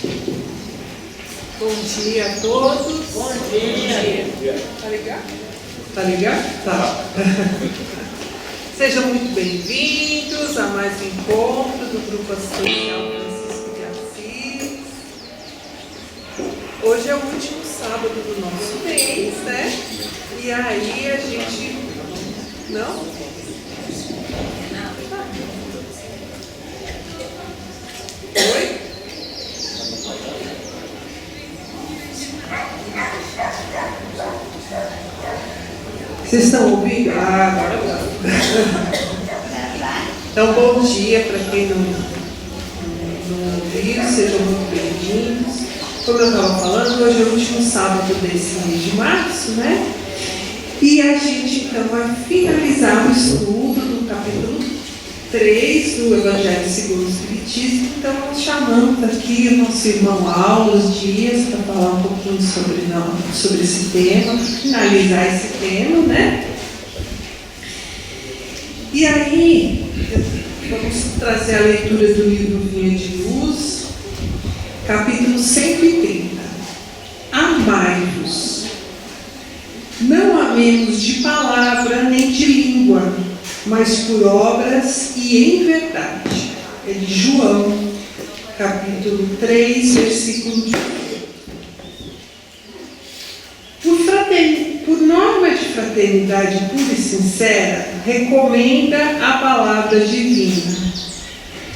Bom dia a todos. Bom dia. Tá ligado? Tá ligado? Tá. Sejam muito bem-vindos a mais um encontro do Grupo Assistencial Francisco de Assis. Hoje é o último sábado do nosso mês, né? E aí a gente... Não? Oi? Vocês estão ouvindo? Agora não. Então, bom dia para quem não ouviu, sejam muito bem-vindos. Como eu estava falando, hoje é o último sábado desse mês de março, né? E a gente então vai finalizar o estudo do capítulo 3 do Evangelho segundo o Espiritismo. Então, nós chamamos aqui o nosso irmão Aulos Dias para falar um pouquinho sobre esse tema, finalizar esse tema, né? E aí, vamos trazer a leitura do livro Vinha de Luz, capítulo 130. Amai-vos. Não amemos de palavra nem de língua, mas por obras e em verdade. É de João, capítulo 3, versículo 18. Por norma de fraternidade pura e sincera, recomenda a palavra divina: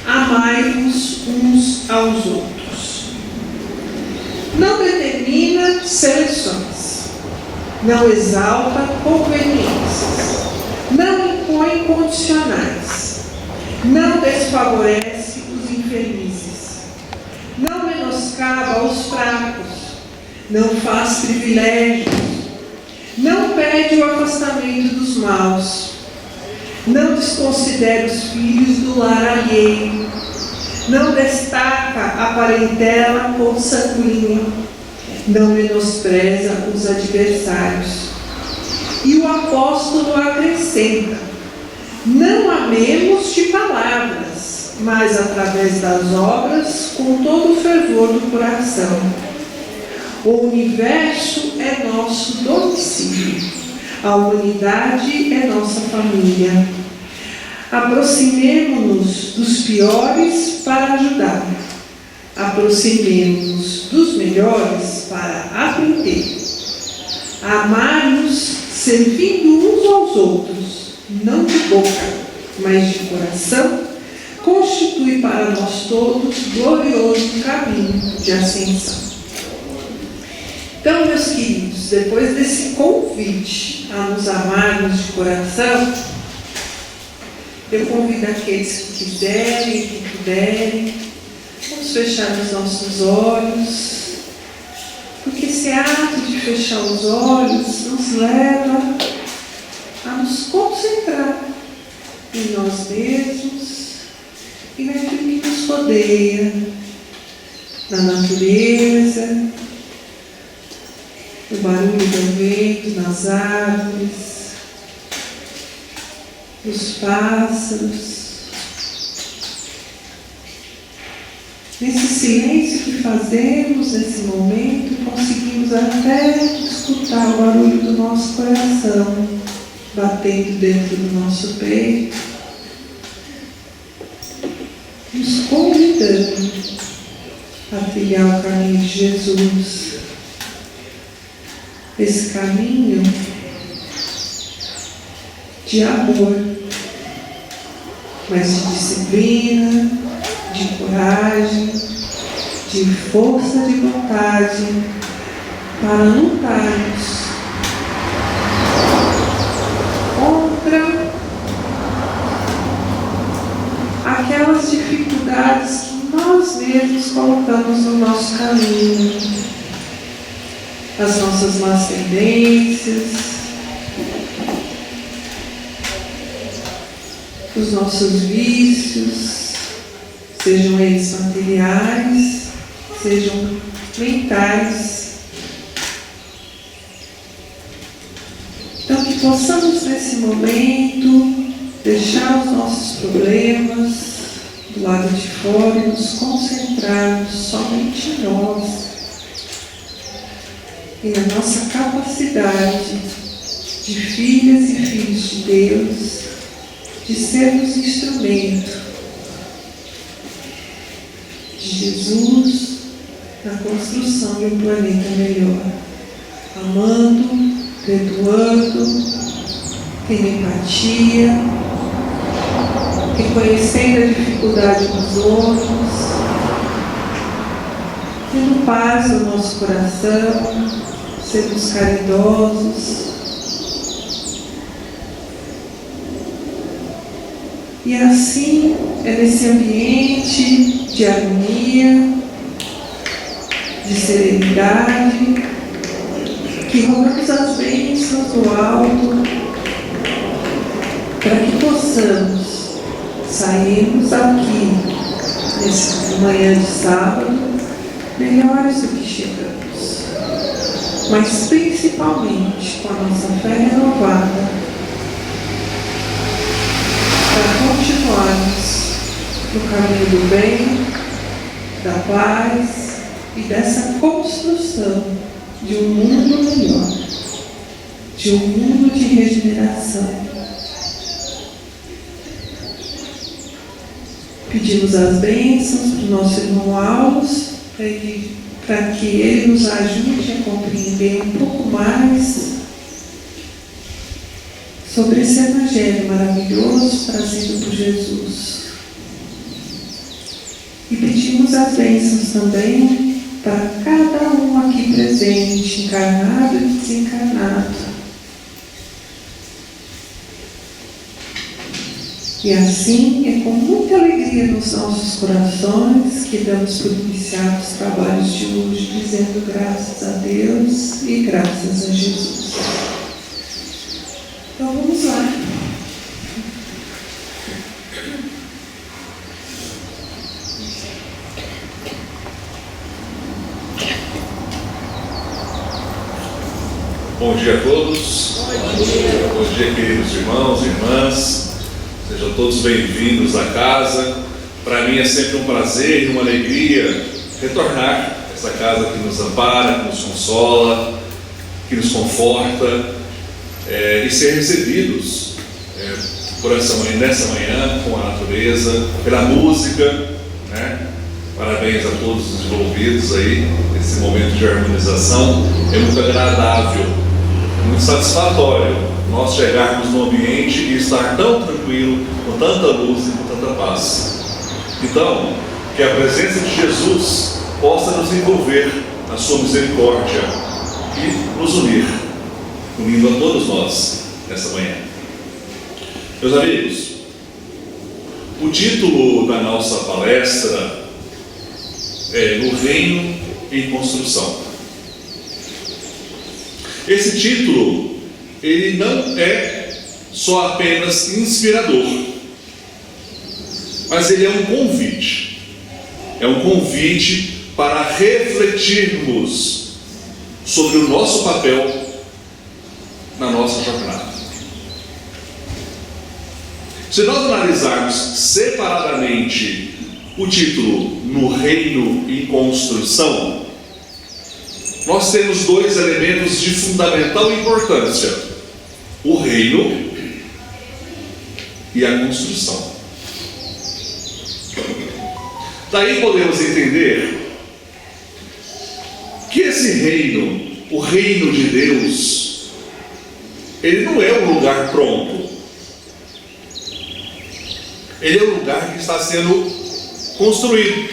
amai-vos uns aos outros. Não determina seleções, não exalta conveniências, não impõe condicionais, não desfavorece os infelizes, não menoscaba os fracos, não faz privilégios, não pede o afastamento dos maus, não desconsidera os filhos do lar alheio, não destaca a parentela consanguínea, não menospreza os adversários. E o apóstolo acrescenta: não amemos de palavras, mas através das obras, com todo o fervor do coração. O universo é nosso domicílio, a humanidade é nossa família. Aproximemo-nos dos piores para ajudar, aproximemo-nos dos melhores para aprender. Amar-nos servindo uns aos outros, não de boca, mas de coração, constitui para nós todos glorioso caminho de ascensão. Então, meus queridos, depois desse convite a nos amarmos de coração, eu convido aqueles que quiserem, que puderem, vamos fechar os nossos olhos, porque esse ato de fechar os olhos nos leva a nos concentrar em nós mesmos e naquilo que nos rodeia, na natureza, no barulho do vento, nas árvores, nos pássaros. Nesse silêncio que fazemos nesse momento, conseguimos até escutar o barulho do nosso coração batendo dentro do nosso peito, nos convidando a trilhar o caminho de Jesus. Esse caminho de amor, mas de disciplina, de coragem, de força de vontade para lutarmos contra aquelas dificuldades que nós mesmos colocamos no nosso caminho, as nossas más tendências, os nossos vícios, sejam eles materiais, sejam mentais. Então, que possamos nesse momento deixar os nossos problemas do lado de fora e nos concentrarmos somente em nós e na nossa capacidade de filhas e filhos de Deus, de sermos instrumento de Jesus na construção de um planeta melhor, amando, perdoando, tendo empatia, reconhecendo a dificuldade dos outros, tendo paz no nosso coração, sermos caridosos. E assim, é nesse ambiente de harmonia, de serenidade, que rogamos as bênçãos do alto, para que possamos sairmos aqui, nessa manhã de sábado, melhores do que chegamos, mas principalmente com a nossa fé renovada, para continuarmos no caminho do bem, da paz e dessa construção de um mundo melhor, de um mundo de regeneração. Pedimos as bênçãos para o nosso irmão Alves, para que ele nos ajude a compreender um pouco mais sobre esse evangelho maravilhoso trazido por Jesus. E pedimos as bênçãos também para cada um aqui presente, encarnado e desencarnado. E assim é com muita alegria nos nossos corações que damos por iniciados os trabalhos de hoje, dizendo graças a Deus e graças a Jesus. Então vamos lá. Bom dia a todos. Bom dia, queridos irmãos e irmãs. Sejam todos bem-vindos à casa. Para mim é sempre um prazer e uma alegria retornar a essa casa que nos ampara, que nos consola, que nos conforta, e ser recebidos nessa manhã com a natureza, pela música, né? Parabéns a todos os envolvidos aí nesse momento de harmonização. É muito agradável, muito satisfatório nós chegarmos no ambiente e estar tão tranquilo, com tanta luz e com tanta paz. Então, que a presença de Jesus possa nos envolver na sua misericórdia e nos unir, unindo a todos nós nessa manhã. Meus amigos, o título da nossa palestra é No Reino em Construção. Esse título, ele não é só apenas inspirador, mas ele é um convite. É um convite para refletirmos sobre o nosso papel na nossa jornada. Se nós analisarmos separadamente o título No Reino em Construção, nós temos dois elementos de fundamental importância: o reino e a construção. Daí podemos entender que esse reino, o reino de Deus, ele não é um lugar pronto. Ele é um lugar que está sendo construído.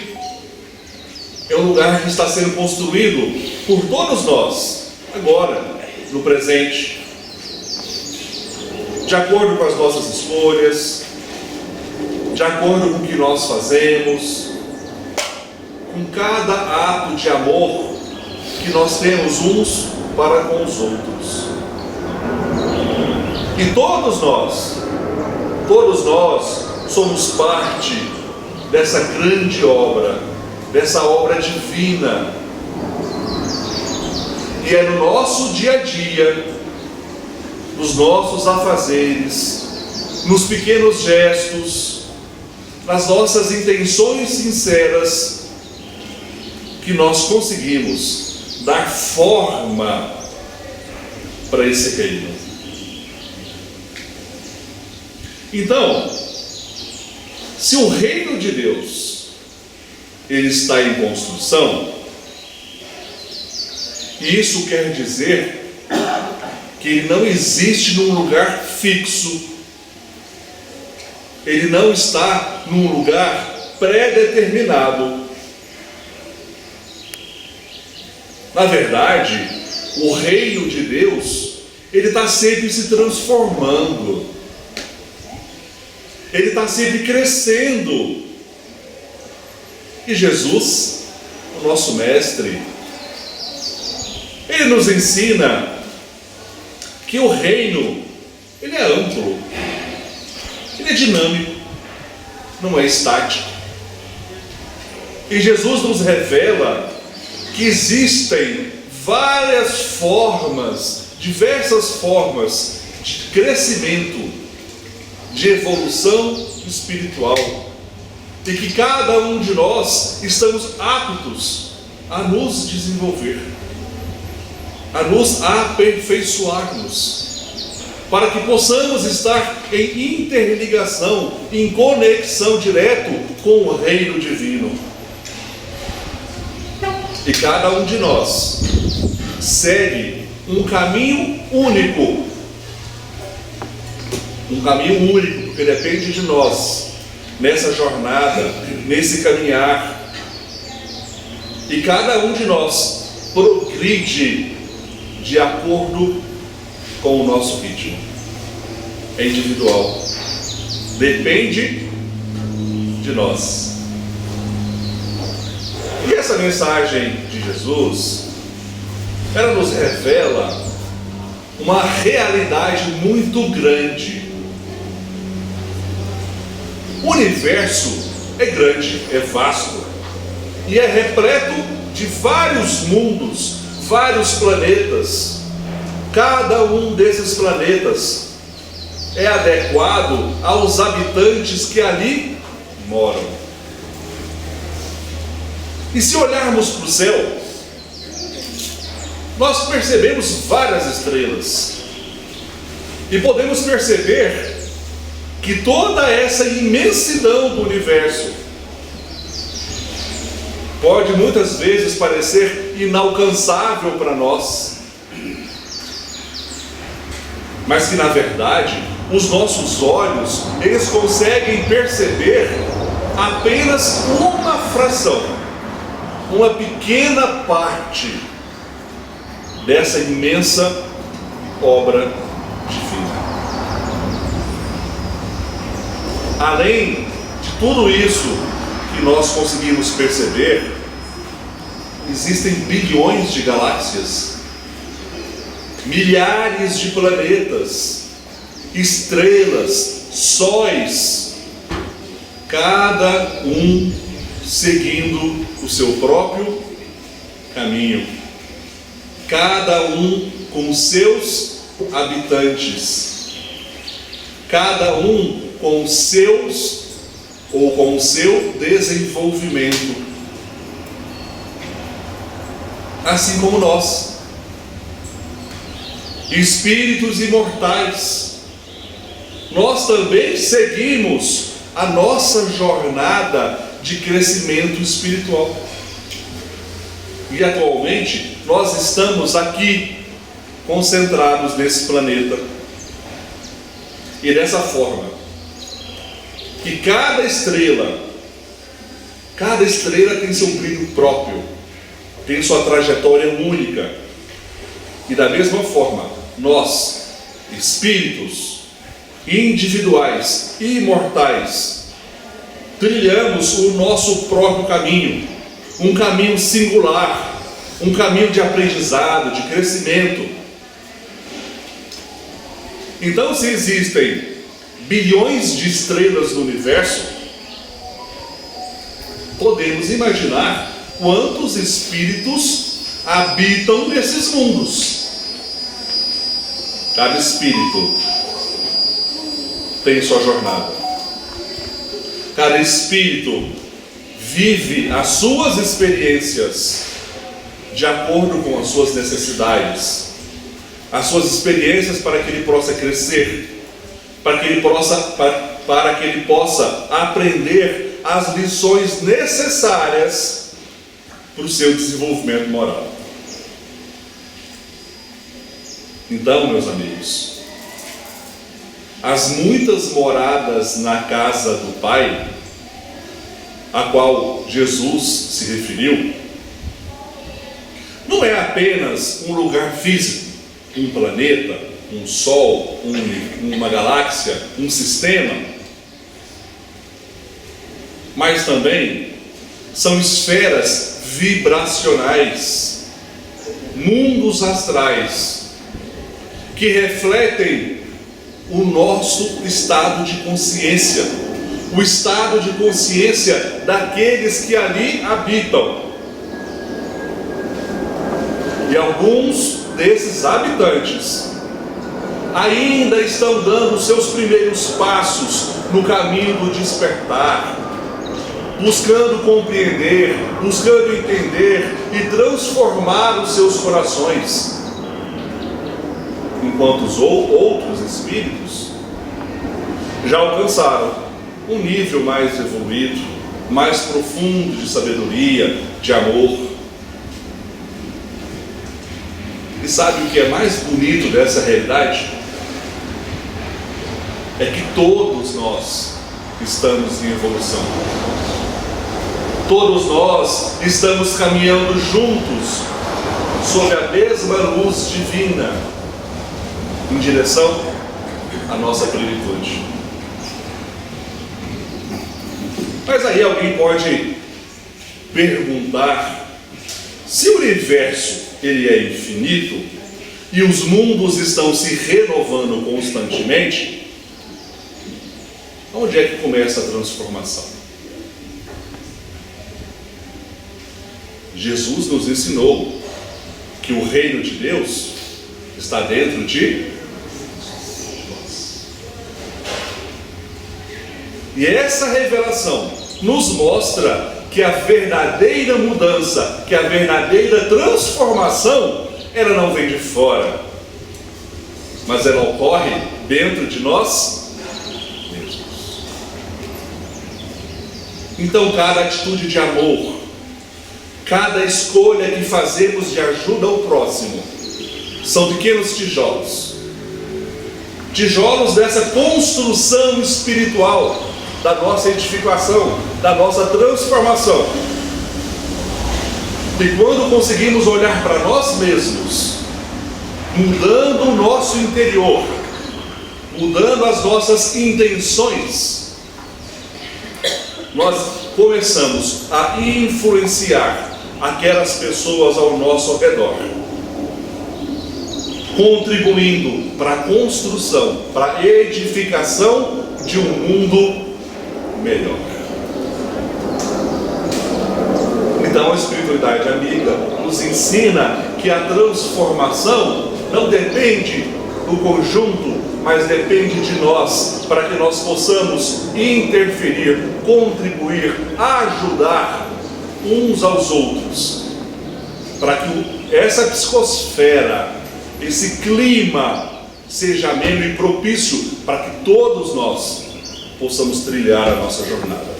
É um lugar que está sendo construído por todos nós, agora, no presente, de acordo com as nossas escolhas, de acordo com o que nós fazemos, com cada ato de amor que nós temos uns para com os outros. E todos nós somos parte dessa grande obra, dessa obra divina. E é no nosso dia a dia, nos nossos afazeres, nos pequenos gestos, nas nossas intenções sinceras, que nós conseguimos dar forma para esse reino. Então, se o reino de Deus ele está em construção, e isso quer dizer que ele não existe num lugar fixo, ele não está num lugar pré-determinado. Na verdade, o reino de Deus, ele está sempre se transformando, ele está sempre crescendo. E Jesus, o nosso mestre, ele nos ensina que o reino, ele é amplo, ele é dinâmico, não é estático. E Jesus nos revela que existem várias formas, diversas formas de crescimento, de evolução espiritual, e que cada um de nós estamos aptos a nos desenvolver, a nos aperfeiçoarmos, para que possamos estar em interligação, em conexão direto com o reino divino. E cada um de nós segue um caminho único, porque depende de nós, nessa jornada, nesse caminhar. E cada um de nós progride de acordo com o nosso ritmo. É individual, depende de nós. E essa mensagem de Jesus, ela nos revela uma realidade muito grande. O universo é grande, é vasto, e é repleto de vários mundos, vários planetas. Cada um desses planetas é adequado aos habitantes que ali moram. E se olharmos para o céu, nós percebemos várias estrelas. E podemos perceber que toda essa imensidão do universo pode muitas vezes parecer inalcançável para nós, mas que na verdade os nossos olhos, eles conseguem perceber apenas uma fração, uma pequena parte dessa imensa obra divina. Além de tudo isso que nós conseguimos perceber, existem bilhões de galáxias, milhares de planetas, estrelas, sóis, cada um seguindo o seu próprio caminho, cada um com seus habitantes, cada um com seus ou com o seu desenvolvimento, assim como nós, espíritos imortais, nós também seguimos a nossa jornada de crescimento espiritual. E atualmente nós estamos aqui concentrados nesse planeta. E dessa forma, que cada estrela tem seu brilho próprio, tem sua trajetória única. E da mesma forma, nós, espíritos individuais e imortais, trilhamos o nosso próprio caminho, um caminho singular, um caminho de aprendizado, de crescimento. Então, se existem bilhões de estrelas no universo, podemos imaginar quantos espíritos habitam nesses mundos. Cada espírito tem sua jornada. Cada espírito vive as suas experiências de acordo com as suas necessidades, as suas experiências para que ele possa crescer, para que ele possa aprender as lições necessárias para o seu desenvolvimento moral. Então, meus amigos, as muitas moradas na casa do Pai, a qual Jesus se referiu, não é apenas um lugar físico, um planeta, um sol, uma galáxia, um sistema, mas também são esferas vibracionais, mundos astrais, que refletem o nosso estado de consciência, o estado de consciência daqueles que ali habitam. E alguns desses habitantes ainda estão dando seus primeiros passos no caminho do despertar, buscando compreender, buscando entender e transformar os seus corações. Enquanto os outros espíritos já alcançaram um nível mais evoluído, mais profundo de sabedoria, de amor. E sabe o que é mais bonito dessa realidade? É que todos nós estamos em evolução. Todos nós estamos caminhando juntos sob a mesma luz divina, em direção à nossa plenitude. Mas aí alguém pode perguntar: se o universo ele é infinito e os mundos estão se renovando constantemente, onde é que começa a transformação? Jesus nos ensinou que o reino de Deus está dentro de nós. E essa revelação nos mostra que a verdadeira mudança, que a verdadeira transformação, ela não vem de fora, mas ela ocorre dentro de nós mesmos. Então, cada atitude de amor, cada escolha que fazemos de ajuda ao próximo, são pequenos tijolos, tijolos dessa construção espiritual, da nossa edificação, da nossa transformação. E quando conseguimos olhar para nós mesmos, mudando o nosso interior, mudando as nossas intenções, nós começamos a influenciar aquelas pessoas ao nosso redor, contribuindo para a construção, para a edificação de um mundo melhor. Então a espiritualidade amiga nos ensina que a transformação não depende do conjunto, mas depende de nós, para que nós possamos interferir, contribuir, ajudar uns aos outros, para que essa psicosfera, esse clima seja ameno e propício para que todos nós possamos trilhar a nossa jornada.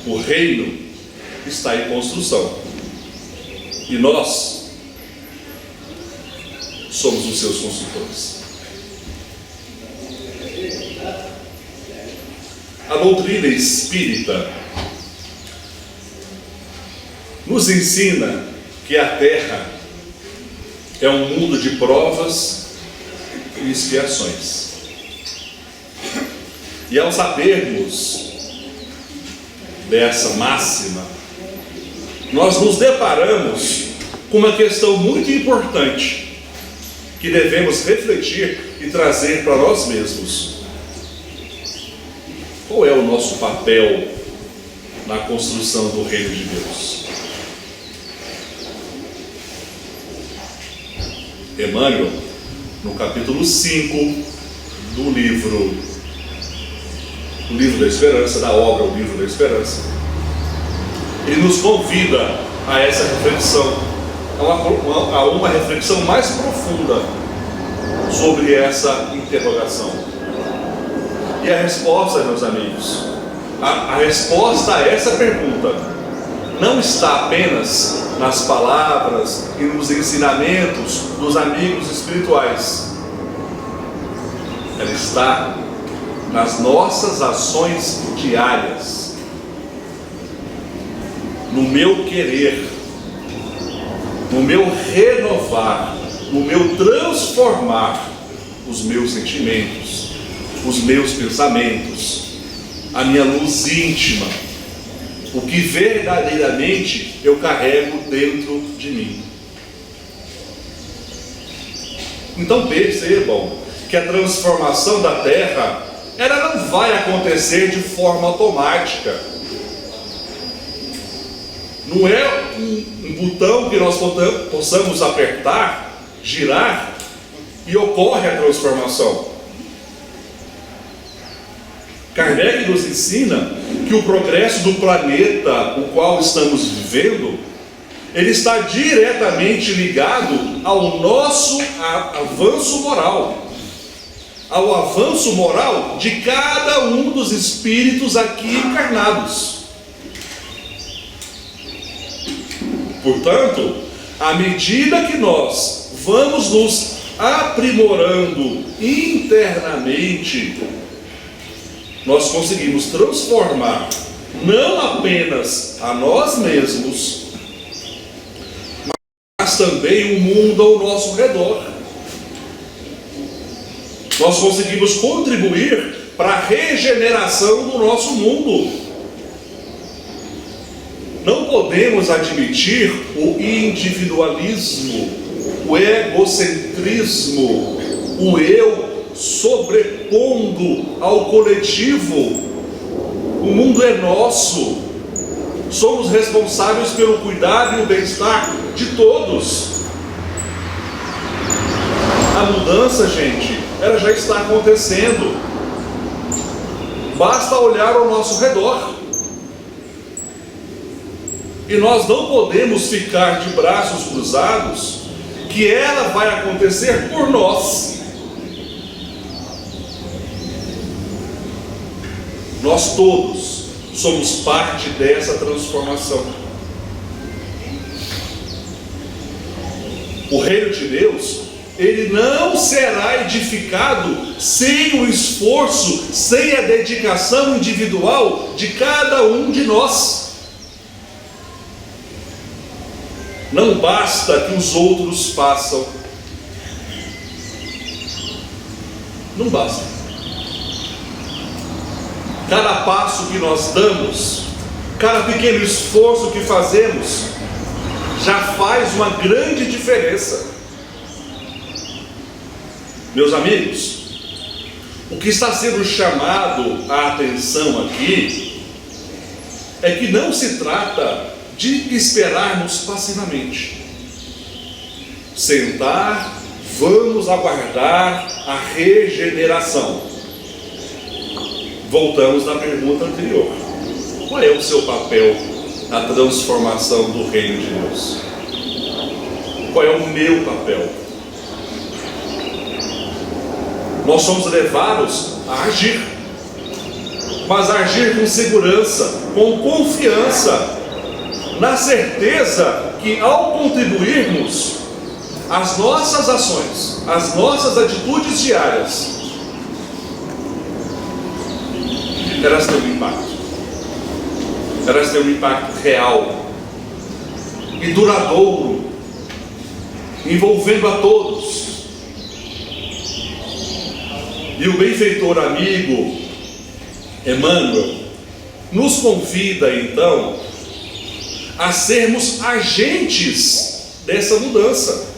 O reino está em construção e nós somos os seus construtores. A doutrina espírita nos ensina que a Terra é um mundo de provas e expiações. E ao sabermos dessa máxima, nós nos deparamos com uma questão muito importante que devemos refletir e trazer para nós mesmos. Qual é o nosso papel na construção do reino de Deus? Emmanuel, no capítulo 5 do livro o livro da esperança, da obra O Livro da Esperança, ele nos convida a essa reflexão, a uma reflexão mais profunda sobre essa interrogação. E a resposta, meus amigos, a resposta a essa pergunta não está apenas nas palavras e nos ensinamentos dos amigos espirituais. Ela está nas nossas ações diárias, no meu querer, no meu renovar, no meu transformar os meus sentimentos, os meus pensamentos, a minha luz íntima, o que verdadeiramente eu carrego dentro de mim. Então percebam que a transformação da terra, ela não vai acontecer de forma automática. Não é um botão que nós possamos apertar, girar e ocorre a transformação. Kardec nos ensina que o progresso do planeta, o qual estamos vivendo, ele está diretamente ligado ao nosso avanço moral, ao avanço moral de cada um dos espíritos aqui encarnados. Portanto, à medida que nós vamos nos aprimorando internamente, nós conseguimos transformar não apenas a nós mesmos, mas também o mundo ao nosso redor. Nós conseguimos contribuir para a regeneração do nosso mundo. Não podemos admitir o individualismo, o egocentrismo, o eu sobrepondo ao coletivo. O mundo é nosso, somos responsáveis pelo cuidado e o bem-estar de todos. A mudança, gente, ela já está acontecendo. Basta olhar ao nosso redor. E nós não podemos ficar de braços cruzados, que ela vai acontecer por nós. Nós todos somos parte dessa transformação. O reino de Deus, ele não será edificado sem o esforço, sem a dedicação individual de cada um de nós. Não basta que os outros façam. Não basta. Cada passo que nós damos, cada pequeno esforço que fazemos, já faz uma grande diferença. Meus amigos, o que está sendo chamado a atenção aqui é que não se trata de esperarmos passivamente. Sentar, vamos aguardar a regeneração. Voltamos na pergunta anterior. Qual é o seu papel na transformação do reino de Deus? Qual é o meu papel? Nós somos levados a agir, mas a agir com segurança, com confiança, na certeza que ao contribuirmos, as nossas ações, as nossas atitudes diárias, elas têm um impacto. Elas têm um impacto real e duradouro, envolvendo a todos. E o benfeitor amigo Emmanuel nos convida então a sermos agentes dessa mudança.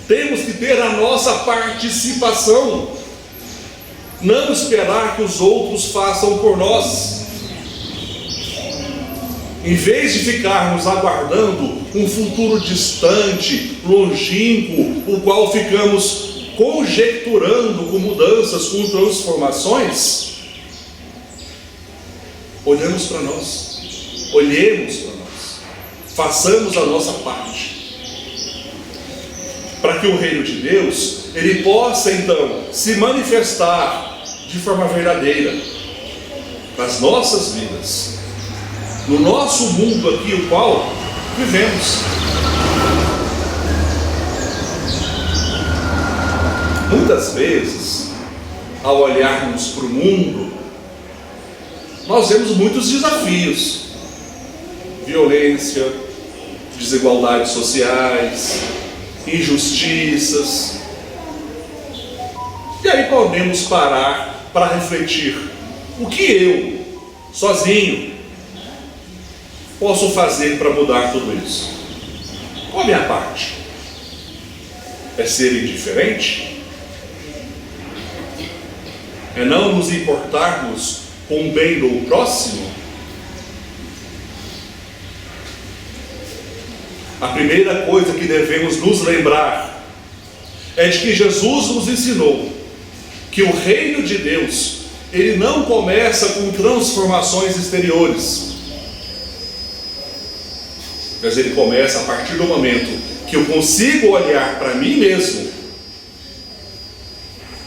Temos que ter a nossa participação, não esperar que os outros façam por nós. Em vez de ficarmos aguardando um futuro distante, longínquo, o qual ficamos conjecturando com mudanças, com transformações, olhemos para nós, façamos a nossa parte, para que o reino de Deus, ele possa então se manifestar de forma verdadeira nas nossas vidas, no nosso mundo aqui, o qual vivemos. Muitas vezes, ao olharmos para o mundo, nós vemos muitos desafios: violência, desigualdades sociais, injustiças. E aí podemos parar para refletir: o que eu, sozinho, posso fazer para mudar tudo isso? Qual a minha parte? É ser indiferente? É não nos importarmos com o bem do próximo? A primeira coisa que devemos nos lembrar é de que Jesus nos ensinou que o reino de Deus, ele não começa com transformações exteriores, mas ele começa a partir do momento que eu consigo olhar para mim mesmo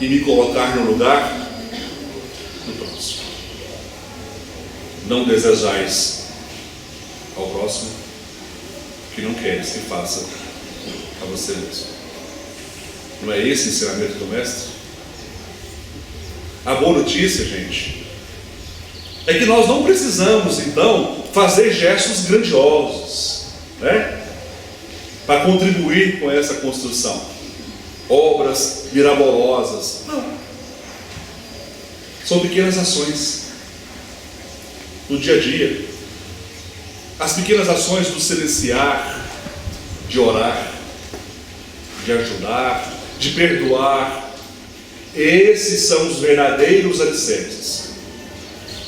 e me colocar no lugar do próximo. Não desejais ao próximo que não queres que faça a você mesmo. Não é esse o ensinamento do Mestre? A boa notícia, gente, é que nós não precisamos então fazer gestos grandiosos, para contribuir com essa construção, obras mirabolosas. Não. São pequenas ações do dia a dia, as pequenas ações do silenciar, de orar, de ajudar, de perdoar. Esses são os verdadeiros alicerces.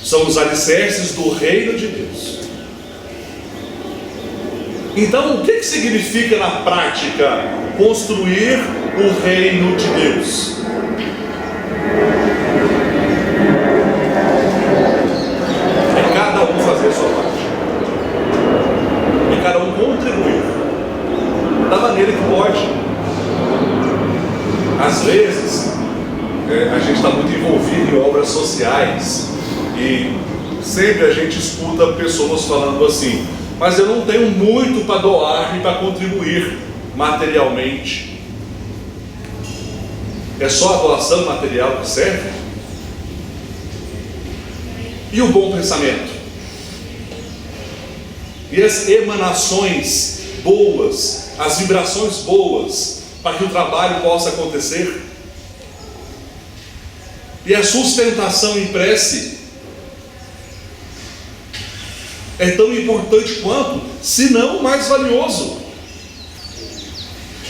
São os alicerces do reino de Deus. Então, o que significa na prática construir o reino de Deus? É cada um fazer a sua parte. É cada um contribuir da maneira que pode. Às vezes, a gente está muito envolvido em obras sociais e sempre a gente escuta pessoas falando assim: mas eu não tenho muito para doar e para contribuir materialmente. É só a doação material que serve? E o bom pensamento? E as emanações boas, as vibrações boas, para que o trabalho possa acontecer? E a sustentação em prece é tão importante quanto, se não mais valioso.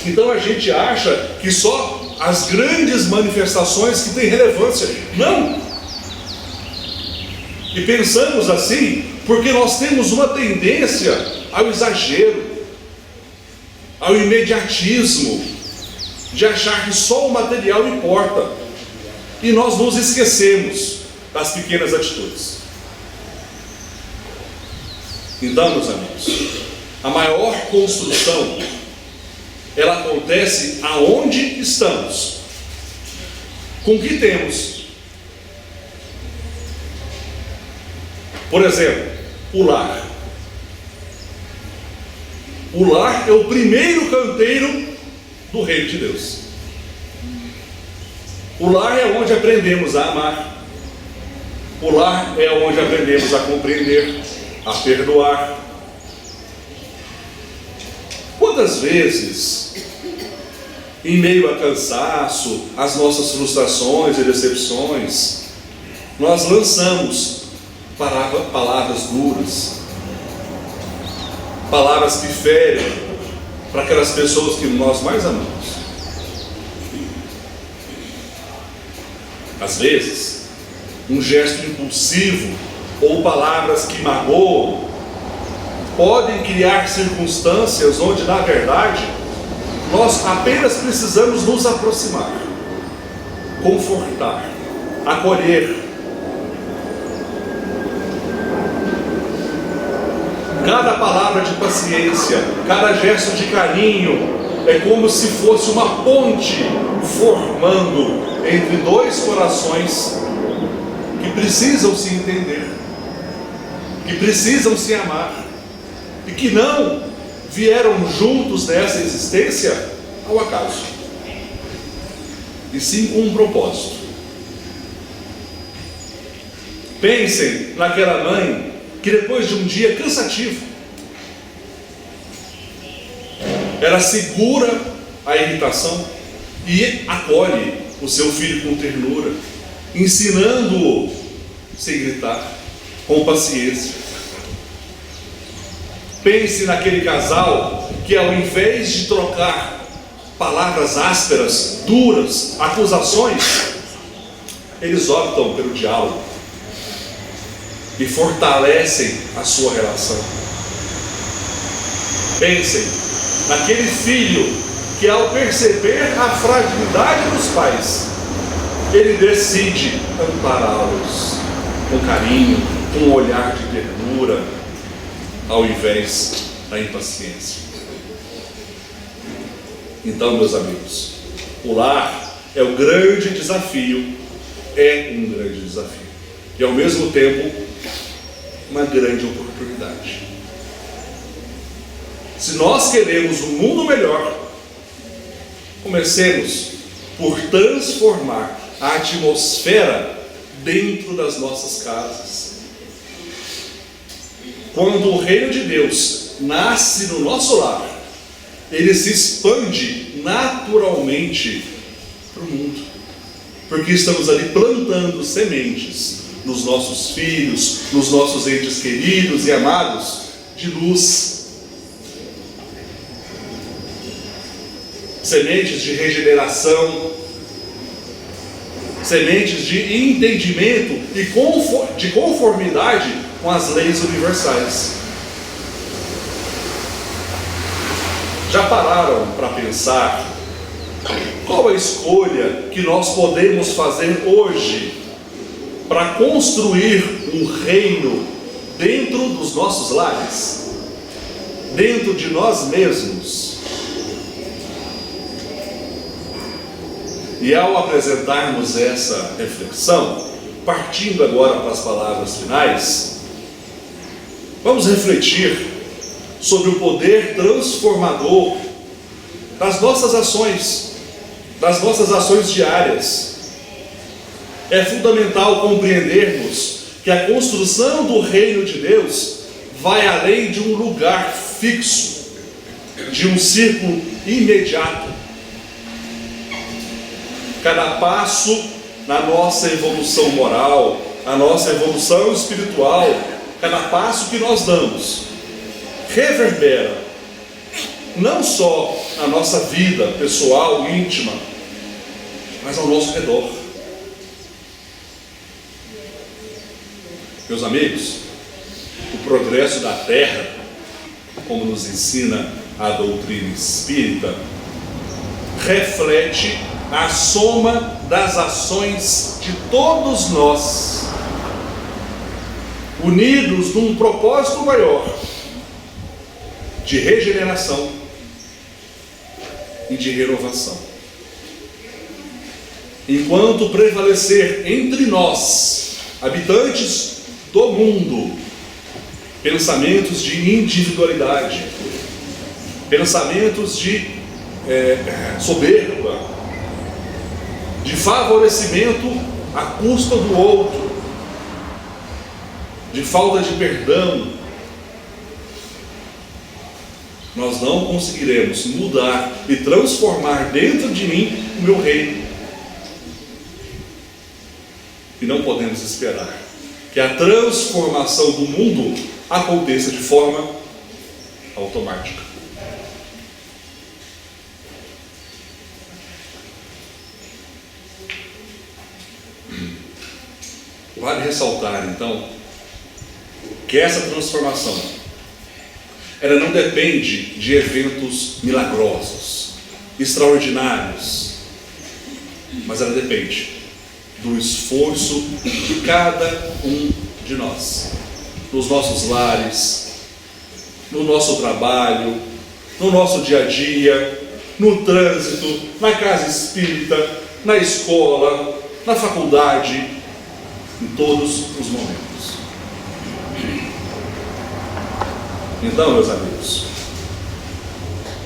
Então a gente acha que só as grandes manifestações que têm relevância. Não! E pensamos assim porque nós temos uma tendência ao exagero, ao imediatismo, de achar que só o material importa. E nós nos esquecemos das pequenas atitudes. Então, meus amigos, a maior construção, ela acontece aonde estamos, com o que temos. Por exemplo, o lar. O lar é o primeiro canteiro do reino de Deus. O lar é onde aprendemos a amar. O lar é onde aprendemos a compreender, a perdoar. Quantas vezes, em meio a cansaço, as nossas frustrações e decepções, nós lançamos palavras duras, palavras que ferem para aquelas pessoas que nós mais amamos. Às vezes, um gesto impulsivo ou palavras que magoam podem criar circunstâncias onde, na verdade, nós apenas precisamos nos aproximar. confortar, acolher. Cada palavra de paciência, cada gesto de carinho é como se fosse uma ponte formando entre dois corações que precisam se entender, que precisam se amar e que não vieram juntos nessa existência ao acaso, e sim com um propósito. Pensem naquela mãe que depois de um dia cansativo, ela segura a irritação e acolhe o seu filho com ternura, ensinando-o sem gritar, com paciência. Pense naquele casal que, ao invés de trocar palavras ásperas, duras, acusações, eles optam pelo diálogo e fortalecem a sua relação. Pensem naquele filho que, ao perceber a fragilidade dos pais, ele decide ampará-los com carinho, com um olhar de ternura, ao invés da impaciência. Então, meus amigos, o lar é um grande desafio, e ao mesmo tempo uma grande oportunidade. Se nós queremos um mundo melhor, comecemos por transformar a atmosfera dentro das nossas casas. Quando o reino de Deus nasce no nosso lar, ele se expande naturalmente para o mundo, porque estamos ali plantando sementes nos nossos filhos, nos nossos entes queridos e amados, de luz, sementes de regeneração, sementes de entendimento e de conformidade com as leis universais. Já pararam para pensar qual a escolha que nós podemos fazer hoje para construir um reino dentro dos nossos lares, dentro de nós mesmos? E ao apresentarmos essa reflexão, partindo agora para as palavras finais, vamos refletir sobre o poder transformador das nossas ações diárias. É fundamental compreendermos que a construção do reino de Deus vai além de um lugar fixo, de um círculo imediato. Cada passo na nossa evolução moral, a nossa evolução espiritual, cada passo que nós damos, reverbera não só na nossa vida pessoal, íntima, mas ao nosso redor. Meus amigos, o progresso da Terra, como nos ensina a doutrina espírita, reflete a soma das ações de todos nós, unidos num propósito maior de regeneração e de renovação. Enquanto prevalecer entre nós, habitantes do mundo, pensamentos de individualidade, pensamentos de soberba, de favorecimento à custa do outro, de falta de perdão, nós não conseguiremos mudar e transformar dentro de mim o meu reino. E não podemos esperar que a transformação do mundo aconteça de forma automática. Vale ressaltar, então, que essa transformação, ela não depende de eventos milagrosos, extraordinários, mas ela depende do esforço de cada um de nós, nos nossos lares, no nosso trabalho, no nosso dia a dia, no trânsito, na casa espírita, na escola, na faculdade, em todos os momentos. Então, meus amigos,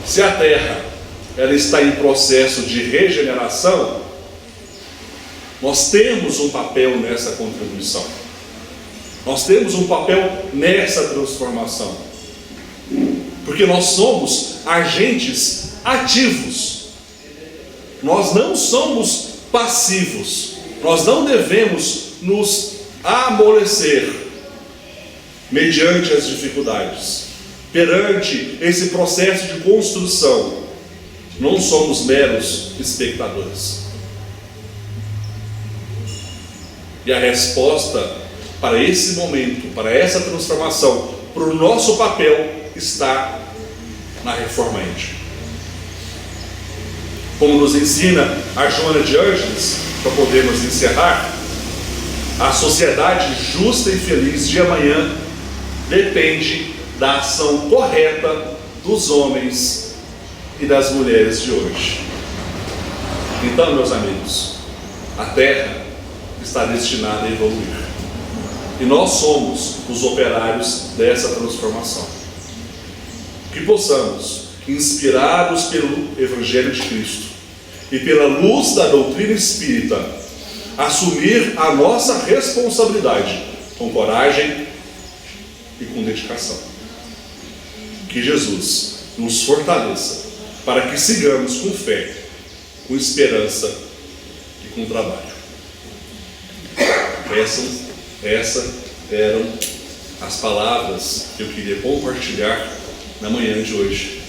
se a Terra ela está em processo de regeneração, nós temos um papel nessa contribuição. Nós temos um papel nessa transformação. Porque nós somos agentes ativos. Nós não somos passivos. Nós não devemos nos amolecer mediante as dificuldades. Perante esse processo de construção, não somos meros espectadores. E a resposta para esse momento, para essa transformação, para o nosso papel, está na reforma íntima. Como nos ensina a Joana de Ângeles, para podermos encerrar, a sociedade justa e feliz de amanhã depende da ação correta dos homens e das mulheres de hoje. Então, meus amigos, a Terra está destinada a evoluir. E nós somos os operários dessa transformação. Que possamos, inspirados pelo Evangelho de Cristo e pela luz da doutrina espírita, assumir a nossa responsabilidade com coragem e com dedicação. Que Jesus nos fortaleça para que sigamos com fé, com esperança e com trabalho. Essas eram as palavras que eu queria compartilhar na manhã de hoje.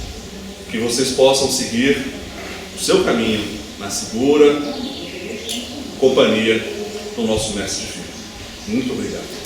Que vocês possam seguir o seu caminho na segura companhia do nosso Mestre Divino. Muito obrigado.